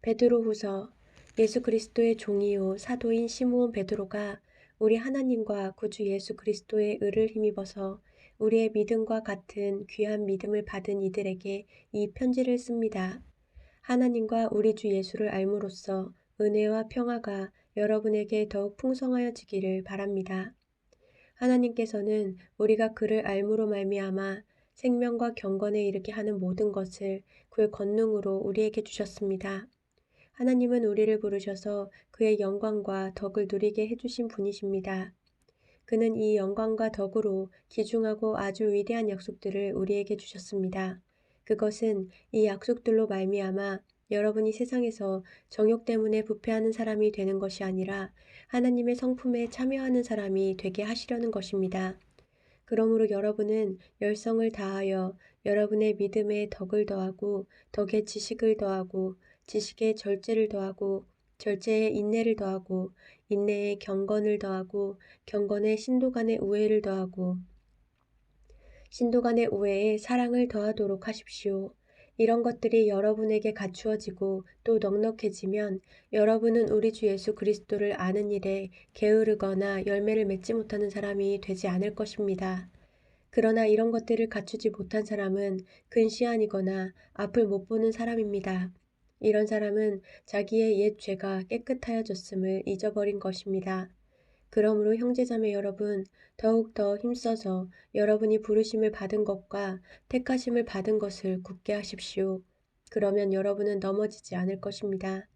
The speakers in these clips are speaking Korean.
베드로후서. 예수 그리스도의 종이요 사도인 시므온 베드로가 우리 하나님과 구주 예수 그리스도의 의를 힘입어서 우리의 믿음과 같은 귀한 믿음을 받은 이들에게 이 편지를 씁니다. 하나님과 우리 주 예수를 알므로써 은혜와 평화가 여러분에게 더욱 풍성하여지기를 바랍니다. 하나님께서는 우리가 그를 알므로 말미암아 생명과 경건에 이르게 하는 모든 것을 그의 권능으로 우리에게 주셨습니다. 하나님은 우리를 부르셔서 그의 영광과 덕을 누리게 해주신 분이십니다. 그는 이 영광과 덕으로 귀중하고 아주 위대한 약속들을 우리에게 주셨습니다. 그것은 이 약속들로 말미암아 여러분이 세상에서 정욕 때문에 부패하는 사람이 되는 것이 아니라 하나님의 성품에 참여하는 사람이 되게 하시려는 것입니다. 그러므로 여러분은 열성을 다하여 여러분의 믿음에 덕을 더하고 덕에 지식을 더하고 지식에 절제를 더하고 절제에 인내를 더하고 인내에 경건을 더하고 경건에 신도 간의 우애를 더하고 신도 간의 우애에 사랑을 더하도록 하십시오. 이런 것들이 여러분에게 갖추어지고 또 넉넉해지면 여러분은 우리 주 예수 그리스도를 아는 일에 게으르거나 열매를 맺지 못하는 사람이 되지 않을 것입니다. 그러나 이런 것들을 갖추지 못한 사람은 근시안이거나 앞을 못 보는 사람입니다. 이런 사람은 자기의 옛 죄가 깨끗하여졌음을 잊어버린 것입니다. 그러므로 형제자매 여러분, 더욱더 힘써서 여러분이 부르심을 받은 것과 택하심을 받은 것을 굳게 하십시오. 그러면 여러분은 넘어지지 않을 것입니다.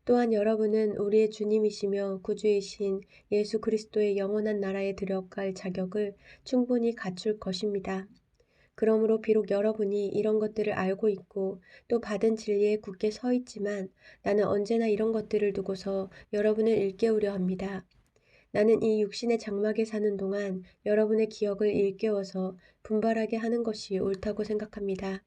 또한 여러분은 우리의 주님이시며 구주이신 예수 그리스도의 영원한 나라에 들어갈 자격을 충분히 갖출 것입니다. 그러므로 비록 여러분이 이런 것들을 알고 있고 또 받은 진리에 굳게 서 있지만 나는 언제나 이런 것들을 두고서 여러분을 일깨우려 합니다. 나는 이 육신의 장막에 사는 동안 여러분의 기억을 일깨워서 분발하게 하는 것이 옳다고 생각합니다.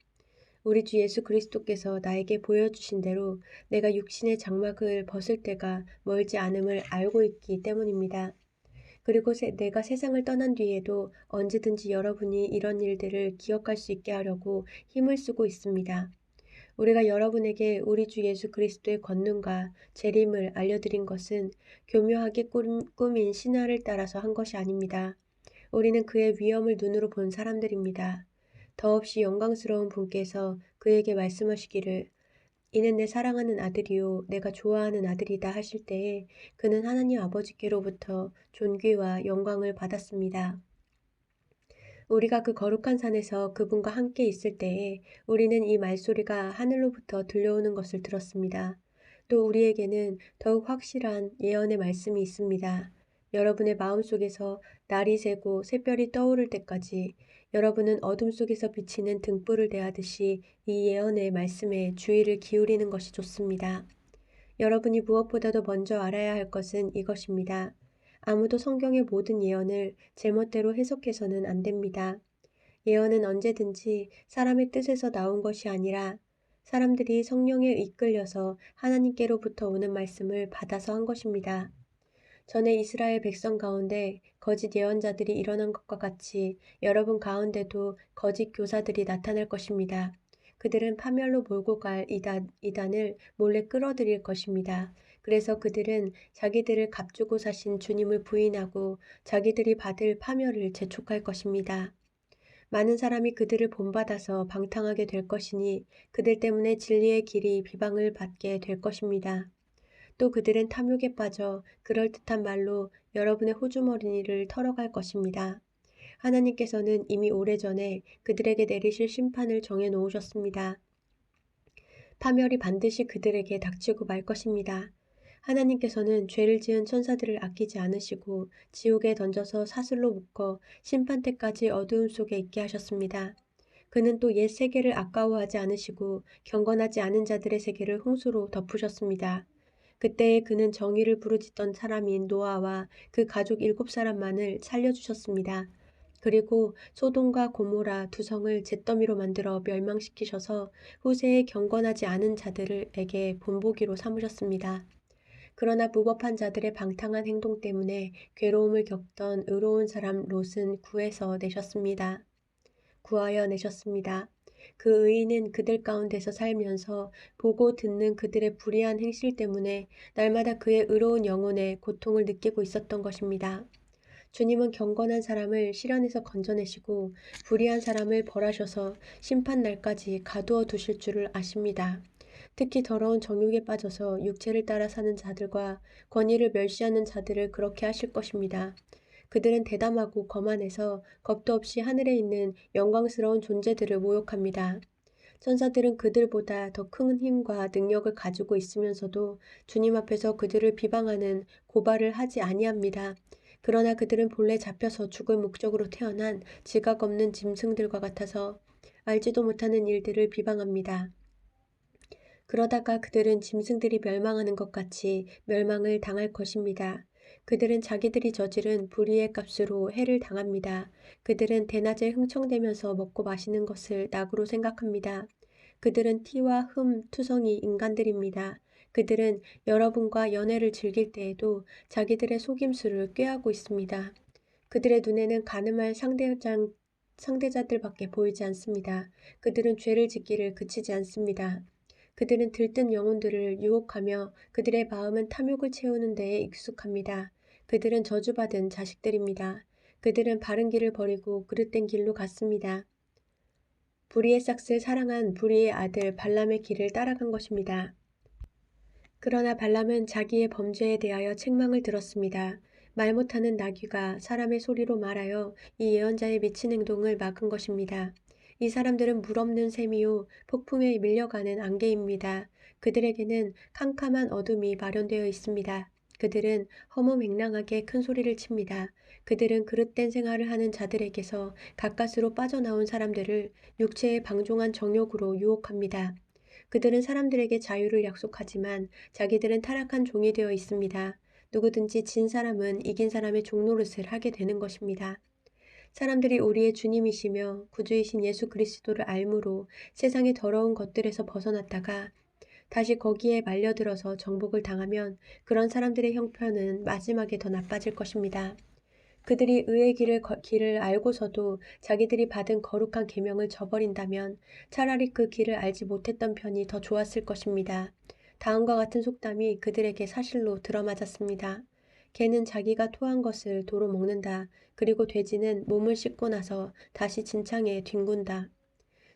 우리 주 예수 그리스도께서 나에게 보여주신 대로 내가 육신의 장막을 벗을 때가 멀지 않음을 알고 있기 때문입니다. 그리고 내가 세상을 떠난 뒤에도 언제든지 여러분이 이런 일들을 기억할 수 있게 하려고 힘을 쓰고 있습니다. 우리가 여러분에게 우리 주 예수 그리스도의 권능과 재림을 알려드린 것은 교묘하게 꾸민 신화를 따라서 한 것이 아닙니다. 우리는 그의 위엄을 눈으로 본 사람들입니다. 더없이 영광스러운 분께서 그에게 말씀하시기를 이는 내 사랑하는 아들이요 내가 좋아하는 아들이다 하실 때에 그는 하나님 아버지께로부터 존귀와 영광을 받았습니다. 우리가 그 거룩한 산에서 그분과 함께 있을 때에 우리는 이 말소리가 하늘로부터 들려오는 것을 들었습니다. 또 우리에게는 더욱 확실한 예언의 말씀이 있습니다. 여러분의 마음속에서 날이 새고 새별이 떠오를 때까지 여러분은 어둠 속에서 비치는 등불을 대하듯이 이 예언의 말씀에 주의를 기울이는 것이 좋습니다. 여러분이 무엇보다도 먼저 알아야 할 것은 이것입니다. 아무도 성경의 모든 예언을 제멋대로 해석해서는 안 됩니다. 예언은 언제든지 사람의 뜻에서 나온 것이 아니라 사람들이 성령에 이끌려서 하나님께로부터 오는 말씀을 받아서 한 것입니다. 전에 이스라엘 백성 가운데 거짓 예언자들이 일어난 것과 같이 여러분 가운데도 거짓 교사들이 나타날 것입니다. 그들은 파멸로 몰고 갈 이단을 몰래 끌어들일 것입니다. 그래서 그들은 자기들을 값주고 사신 주님을 부인하고 자기들이 받을 파멸을 재촉할 것입니다. 많은 사람이 그들을 본받아서 방탕하게 될 것이니 그들 때문에 진리의 길이 비방을 받게 될 것입니다. 또 그들은 탐욕에 빠져 그럴듯한 말로 여러분의 호주머니를 털어갈 것입니다. 하나님께서는 이미 오래전에 그들에게 내리실 심판을 정해 놓으셨습니다. 파멸이 반드시 그들에게 닥치고 말 것입니다. 하나님께서는 죄를 지은 천사들을 아끼지 않으시고 지옥에 던져서 사슬로 묶어 심판 때까지 어두움 속에 있게 하셨습니다. 그는 또 옛 세계를 아까워하지 않으시고 경건하지 않은 자들의 세계를 홍수로 덮으셨습니다. 그때에 그는 정의를 부르짖던 사람인 노아와 그 가족 7사람만을 살려주셨습니다. 그리고 소돔과 고모라 두 성을 잿더미로 만들어 멸망시키셔서 후세에 경건하지 않은 자들에게 본보기로 삼으셨습니다. 그러나 무법한 자들의 방탕한 행동 때문에 괴로움을 겪던 의로운 사람 롯은 구하여 내셨습니다. 그 의인은 그들 가운데서 살면서 보고 듣는 그들의 불의한 행실 때문에 날마다 그의 의로운 영혼에 고통을 느끼고 있었던 것입니다. 주님은 경건한 사람을 시련에서 건져내시고 불의한 사람을 벌하셔서 심판날까지 가두어 두실 줄을 아십니다. 특히 더러운 정욕에 빠져서 육체를 따라 사는 자들과 권위를 멸시하는 자들을 그렇게 하실 것입니다. 그들은 대담하고 거만해서 겁도 없이 하늘에 있는 영광스러운 존재들을 모욕합니다. 천사들은 그들보다 더 큰 힘과 능력을 가지고 있으면서도 주님 앞에서 그들을 비방하는 고발을 하지 아니합니다. 그러나 그들은 본래 잡혀서 죽을 목적으로 태어난 지각 없는 짐승들과 같아서 알지도 못하는 일들을 비방합니다. 그러다가 그들은 짐승들이 멸망하는 것 같이 멸망을 당할 것입니다. 그들은 자기들이 저지른 불의의 값으로 해를 당합니다. 그들은 대낮에 흥청대면서 먹고 마시는 것을 낙으로 생각합니다. 그들은 티와 흠, 투성이 인간들입니다. 그들은 여러분과 연애를 즐길 때에도 자기들의 속임수를 꾀하고 있습니다. 그들의 눈에는 가늠할 상대자들밖에 보이지 않습니다. 그들은 죄를 짓기를 그치지 않습니다. 그들은 들뜬 영혼들을 유혹하며 그들의 마음은 탐욕을 채우는 데에 익숙합니다. 그들은 저주받은 자식들입니다. 그들은 바른 길을 버리고 그릇된 길로 갔습니다. 불의의 싹을 사랑한 불의의 아들 발람의 길을 따라간 것입니다. 그러나 발람은 자기의 범죄에 대하여 책망을 들었습니다. 말 못하는 나귀가 사람의 소리로 말하여 이 예언자의 미친 행동을 막은 것입니다. 이 사람들은 물 없는 샘이요 폭풍에 밀려가는 안개입니다. 그들에게는 캄캄한 어둠이 마련되어 있습니다. 그들은 허무맹랑하게 큰 소리를 칩니다. 그들은 그릇된 생활을 하는 자들에게서 가까스로 빠져나온 사람들을 육체의 방종한 정욕으로 유혹합니다. 그들은 사람들에게 자유를 약속하지만 자기들은 타락한 종이 되어 있습니다. 누구든지 진 사람은 이긴 사람의 종노릇을 하게 되는 것입니다. 사람들이 우리의 주님이시며 구주이신 예수 그리스도를 알므로 세상의 더러운 것들에서 벗어났다가 다시 거기에 말려들어서 정복을 당하면 그런 사람들의 형편은 마지막에 더 나빠질 것입니다. 그들이 의의 길을 알고서도 자기들이 받은 거룩한 계명을 저버린다면 차라리 그 길을 알지 못했던 편이 더 좋았을 것입니다. 다음과 같은 속담이 그들에게 사실로 들어맞았습니다. 개는 자기가 토한 것을 도로 먹는다. 그리고 돼지는 몸을 씻고 나서 다시 진창에 뒹군다.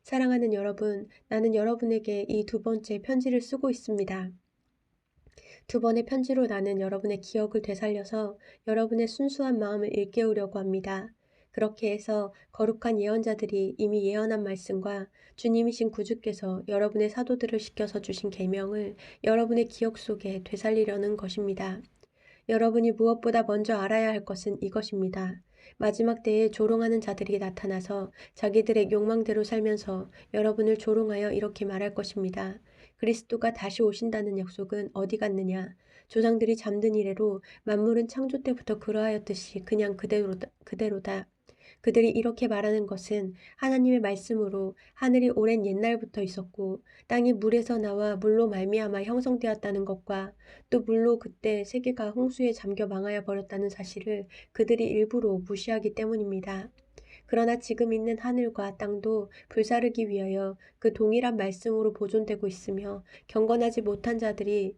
사랑하는 여러분, 나는 여러분에게 이 두 번째 편지를 쓰고 있습니다. 두 번의 편지로 나는 여러분의 기억을 되살려서 여러분의 순수한 마음을 일깨우려고 합니다. 그렇게 해서 거룩한 예언자들이 이미 예언한 말씀과 주님이신 구주께서 여러분의 사도들을 시켜서 주신 계명을 여러분의 기억 속에 되살리려는 것입니다. 여러분이 무엇보다 먼저 알아야 할 것은 이것입니다. 마지막 때에 조롱하는 자들이 나타나서 자기들의 욕망대로 살면서 여러분을 조롱하여 이렇게 말할 것입니다. 그리스도가 다시 오신다는 약속은 어디 갔느냐? 조상들이 잠든 이래로 만물은 창조 때부터 그러하였듯이 그냥 그대로다. 그들이 이렇게 말하는 것은 하나님의 말씀으로 하늘이 오랜 옛날부터 있었고 땅이 물에서 나와 물로 말미암아 형성되었다는 것과 또 물로 그때 세계가 홍수에 잠겨 망하여 버렸다는 사실을 그들이 일부러 무시하기 때문입니다. 그러나 지금 있는 하늘과 땅도 불사르기 위하여 그 동일한 말씀으로 보존되고 있으며 경건하지 못한 자들이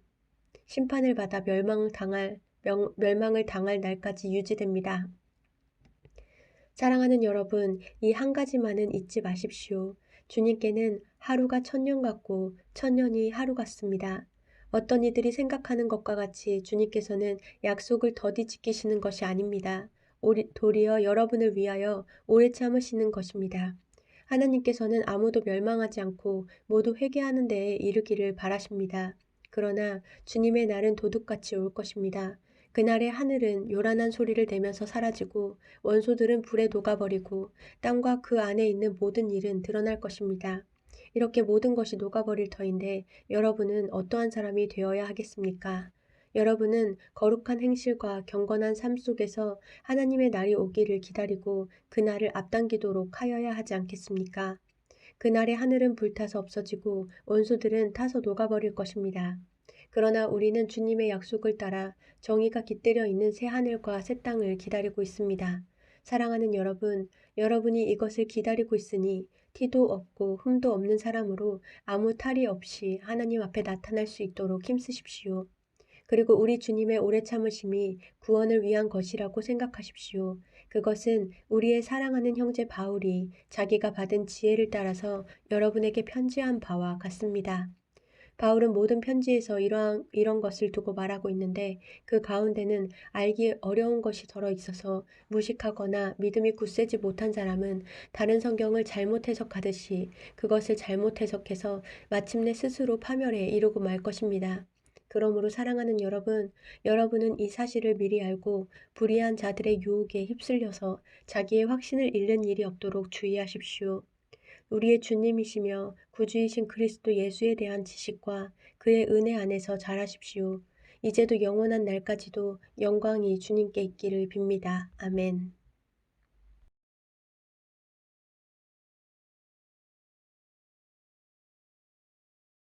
심판을 받아 멸망을 당할 날까지 유지됩니다. 사랑하는 여러분, 이 한 가지만은 잊지 마십시오. 주님께는 하루가 천년 같고 천년이 하루 같습니다. 어떤 이들이 생각하는 것과 같이 주님께서는 약속을 더디 지키시는 것이 아닙니다. 도리어 여러분을 위하여 오래 참으시는 것입니다. 하나님께서는 아무도 멸망하지 않고 모두 회개하는 데에 이르기를 바라십니다. 그러나 주님의 날은 도둑같이 올 것입니다. 그날의 하늘은 요란한 소리를 내면서 사라지고 원소들은 불에 녹아버리고 땅과 그 안에 있는 모든 일은 드러날 것입니다. 이렇게 모든 것이 녹아버릴 터인데 여러분은 어떠한 사람이 되어야 하겠습니까? 여러분은 거룩한 행실과 경건한 삶 속에서 하나님의 날이 오기를 기다리고 그 날을 앞당기도록 하여야 하지 않겠습니까? 그날의 하늘은 불타서 없어지고 원소들은 타서 녹아버릴 것입니다. 그러나 우리는 주님의 약속을 따라 정의가 깃들여 있는 새 하늘과 새 땅을 기다리고 있습니다. 사랑하는 여러분, 여러분이 이것을 기다리고 있으니 티도 없고 흠도 없는 사람으로 아무 탈이 없이 하나님 앞에 나타날 수 있도록 힘쓰십시오. 그리고 우리 주님의 오래 참으심이 구원을 위한 것이라고 생각하십시오. 그것은 우리의 사랑하는 형제 바울이 자기가 받은 지혜를 따라서 여러분에게 편지한 바와 같습니다. 바울은 모든 편지에서 이런 것을 두고 말하고 있는데 그 가운데는 알기 어려운 것이 들어 있어서 무식하거나 믿음이 굳세지 못한 사람은 다른 성경을 잘못 해석하듯이 그것을 잘못 해석해서 마침내 스스로 파멸에 이르고 말 것입니다. 그러므로 사랑하는 여러분, 여러분은 이 사실을 미리 알고 불의한 자들의 유혹에 휩쓸려서 자기의 확신을 잃는 일이 없도록 주의하십시오. 우리의 주님이시며 구주이신 그리스도 예수에 대한 지식과 그의 은혜 안에서 자라십시오. 이제도 영원한 날까지도 영광이 주님께 있기를 빕니다. 아멘.